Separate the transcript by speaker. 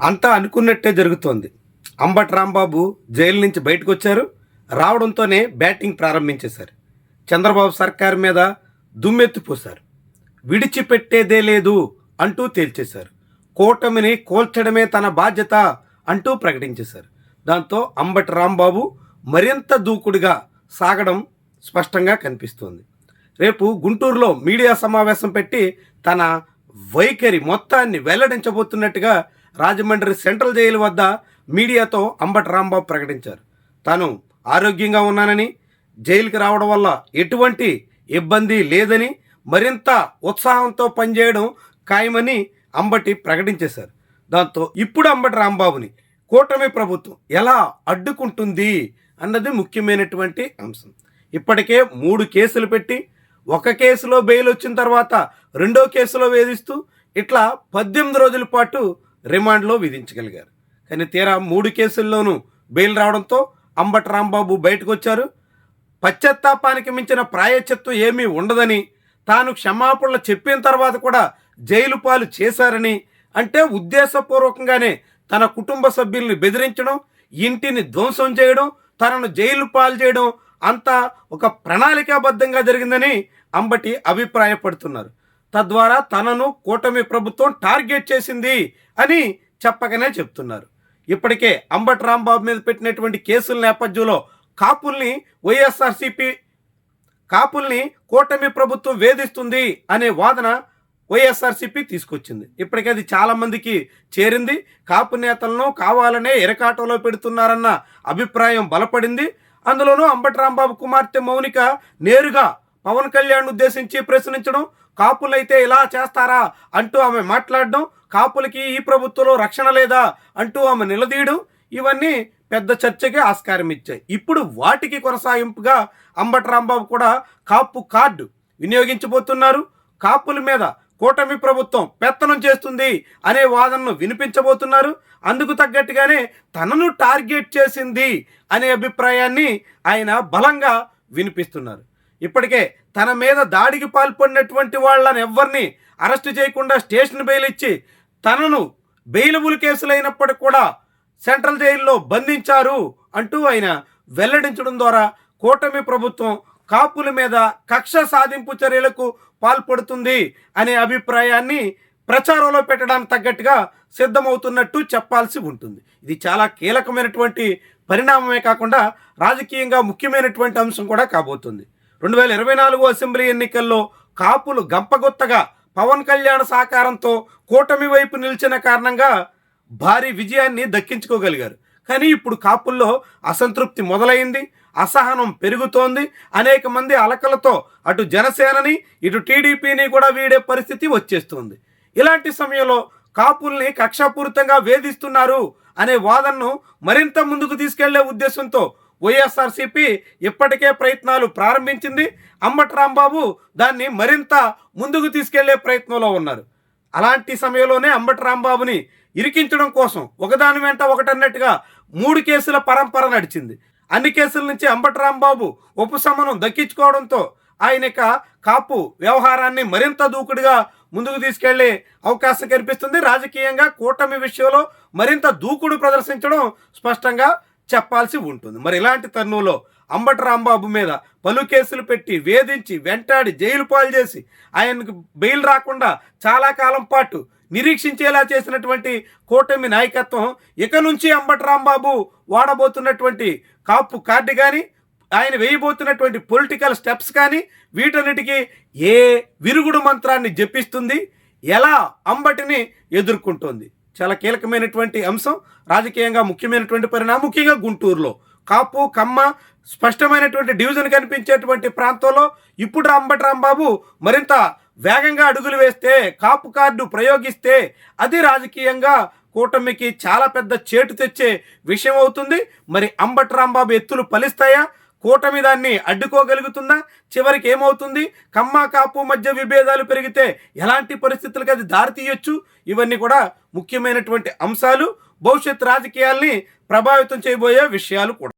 Speaker 1: అంతా అనుకున్నట్టే జరుగుతోంది. అంబటి రాంబాబు జైలు నుంచి బయటకు వచ్చారు. రావడంతోనే బ్యాటింగ్ ప్రారంభించేశారు. చంద్రబాబు సర్కార్ మీద దుమ్మెత్తిపోశారు. విడిచిపెట్టేదే లేదు అంటూ తేల్చేశారు. కూటమిని కోల్చడమే తన బాధ్యత అంటూ ప్రకటించేశారు. దాంతో అంబటి రాంబాబు మరింత దూకుడుగా సాగడం స్పష్టంగా కనిపిస్తోంది. రేపు గుంటూరులో మీడియా సమావేశం పెట్టి తన వైఖరి మొత్తాన్ని వెల్లడించబోతున్నట్టుగా రాజమండ్రి సెంట్రల్ జైలు వద్ద మీడియాతో అంబటి రాంబాబు ప్రకటించారు. తాను ఆరోగ్యంగా ఉన్నానని, జైలుకి రావడం వల్ల ఎటువంటి ఇబ్బంది లేదని, మరింత ఉత్సాహంతో పనిచేయడం ఖాయమని అంబటి ప్రకటించేశారు. దాంతో ఇప్పుడు అంబటి రాంబాబుని కూటమి ప్రభుత్వం ఎలా అడ్డుకుంటుంది అన్నది ముఖ్యమైనటువంటి అంశం. ఇప్పటికే 3 కేసులు పెట్టి, ఒక కేసులో బెయిల్ వచ్చిన తర్వాత 2వ కేసులో వేధిస్తూ ఇట్లా 18 రోజుల పాటు రిమాండ్లో విధించగలిగారు. కానీ తీరా 3 కేసుల్లోనూ బెయిల్ రావడంతో అంబటి రాంబాబు బయటకు వచ్చారు. పశ్చాత్తాపానికి మించిన ప్రాయశ్చిత్తం ఏమీ ఉండదని, తాను క్షమాపణలు చెప్పిన తర్వాత కూడా జైలు పాలు చేశారని, అంటే ఉద్దేశపూర్వకంగానే తన కుటుంబ సభ్యుల్ని బెదిరించడం, ఇంటిని ధ్వంసం చేయడం, తనను జైలు పాలు చేయడం అంతా ఒక ప్రణాళికాబద్ధంగా జరిగిందని అంబటి అభిప్రాయపడుతున్నారు. తద్వారా తనను కూటమి ప్రభుత్వం టార్గెట్ చేసింది అని చెప్పకనే చెప్తున్నారు. ఇప్పటికే అంబటి రాంబాబు మీద పెట్టినటువంటి కేసుల నేపథ్యంలో కాపుల్ని కూటమి ప్రభుత్వం వేధిస్తుంది అనే వాదన వైఎస్ఆర్సీపీ తీసుకొచ్చింది. ఇప్పటికే అది చాలామందికి చేరింది. కాపు నేతలను కావాలనే ఎరకాటంలో పెడుతున్నారన్న అభిప్రాయం బలపడింది. అందులోనూ అంబటి రాంబాబు కుమార్తె మౌనిక నేరుగా పవన్ కళ్యాణ్ ఉద్దేశించి ప్రశ్నించడం, కాపులైతే ఇలా చేస్తారా అంటూ ఆమె మాట్లాడడం, కాపులకి ఈ ప్రభుత్వంలో రక్షణ లేదా అంటూ ఆమె నిలదీయడం, ఇవన్నీ పెద్ద చర్చకి ఆస్కారం ఇచ్చాయి. ఇప్పుడు వాటికి కొనసాగింపుగా అంబటి రాంబాబు కూడా కాపు కార్డు వినియోగించబోతున్నారు. కాపుల మీద కూటమి ప్రభుత్వం పెత్తనం చేస్తుంది అనే వాదనను వినిపించబోతున్నారు. అందుకు తగ్గట్టుగానే తనను టార్గెట్ చేసింది అనే అభిప్రాయాన్ని ఆయన బలంగా వినిపిస్తున్నారు. ఇప్పటికే తన మీద దాడికి పాల్పడినటువంటి వాళ్ళని ఎవరిని అరెస్టు చేయకుండా స్టేషన్ బెయిల్ ఇచ్చి, తనను బెయిలబుల్ కేసులైనప్పటికీ కూడా సెంట్రల్ జైల్లో బంధించారు అంటూ ఆయన వెల్లడించడం ద్వారా కూటమి ప్రభుత్వం కాపుల మీద కక్ష సాధింపు చర్యలకు పాల్పడుతుంది అనే అభిప్రాయాన్ని ప్రచారంలో పెట్టడానికి తగ్గట్టుగా సిద్ధమవుతున్నట్టు చెప్పాల్సి ఉంటుంది. ఇది చాలా కీలకమైనటువంటి పరిణామమే కాకుండా రాజకీయంగా ముఖ్యమైనటువంటి అంశం కూడా కాబోతుంది. 2024 అసెంబ్లీ ఎన్నికల్లో కాపులు గంపగొత్తగా పవన్ కళ్యాణ్ సహకారంతో కూటమి వైపు నిలిచిన కారణంగా భారీ విజయాన్ని దక్కించుకోగలిగారు. కానీ ఇప్పుడు కాపుల్లో అసంతృప్తి మొదలైంది, అసహనం పెరుగుతోంది. అనేక మంది అలకలతో అటు జనసేనని ఇటు టీడీపీని కూడా వీడే పరిస్థితి వచ్చేస్తుంది. ఇలాంటి సమయంలో కాపుల్ని కక్షాపూరితంగా వేధిస్తున్నారు అనే వాదనను మరింత ముందుకు తీసుకెళ్లే ఉద్దేశంతో వైఎస్ఆర్సీపీ ఇప్పటికే ప్రయత్నాలు ప్రారంభించింది. అంబటి రాంబాబు దాన్ని మరింత ముందుకు తీసుకెళ్లే ప్రయత్నంలో ఉన్నారు. అలాంటి సమయంలోనే అంబటి రాంబాబుని ఇరికించడం కోసం ఒకదాని వెంట ఒకటన్నట్టుగా 3 కేసుల పరంపర నడిచింది. అన్ని కేసుల నుంచి అంబటి రాంబాబు ఉపశమనం దక్కించుకోవడంతో ఆయనక కాపు వ్యవహారాన్ని మరింత దూకుడుగా ముందుకు తీసుకెళ్లే అవకాశం కనిపిస్తుంది. రాజకీయంగా కూటమి విషయంలో మరింత దూకుడు ప్రదర్శించడం స్పష్టంగా చెప్పాల్సి ఉంటుంది. మరి ఇలాంటి తరుణంలో అంబటి రాంబాబు మీద పలు కేసులు పెట్టి వేధించి వెంటాడి జైలు పాలు చేసి ఆయనకు బెయిల్ రాకుండా చాలా కాలం పాటు నిరీక్షించేలా చేసినటువంటి కూటమి నాయకత్వం ఇక నుంచి అంబటి రాంబాబు వాడబోతున్నటువంటి కాపు కార్డు కానీ, ఆయన వేయబోతున్నటువంటి పొలిటికల్ స్టెప్స్ కానీ, వీటన్నిటికీ ఏ విరుగుడు మంత్రాన్ని జపిస్తుంది, ఎలా అంబటిని ఎదుర్కొంటోంది, చాలా కీలకమైనటువంటి అంశం. రాజకీయంగా ముఖ్యమైనటువంటి పరిణామం. ముఖ్యంగా గుంటూరులో కాపు కమ్మ స్పష్టమైనటువంటి డివిజన్ కనిపించేటువంటి ప్రాంతంలో ఇప్పుడు అంబటి రాంబాబు మరింత వేగంగా అడుగులు వేస్తే, కాపు కార్డు ప్రయోగిస్తే అది రాజకీయంగా కూటమికి చాలా పెద్ద చేటు తెచ్చే విషయం అవుతుంది. మరి అంబటి రాంబాబు ఎత్తులు ఫలిస్తాయా? కూటమి దాన్ని అడ్డుకోగలుగుతుందా? చివరికి ఏమవుతుంది? కమ్మ కాపు మధ్య విభేదాలు పెరిగితే ఎలాంటి పరిస్థితులకు అది దారితీయొచ్చు? ఇవన్నీ కూడా ముఖ్యమైనటువంటి అంశాలు, భవిష్యత్ రాజకీయాల్ని ప్రభావితం చేయబోయే విషయాలు కూడా.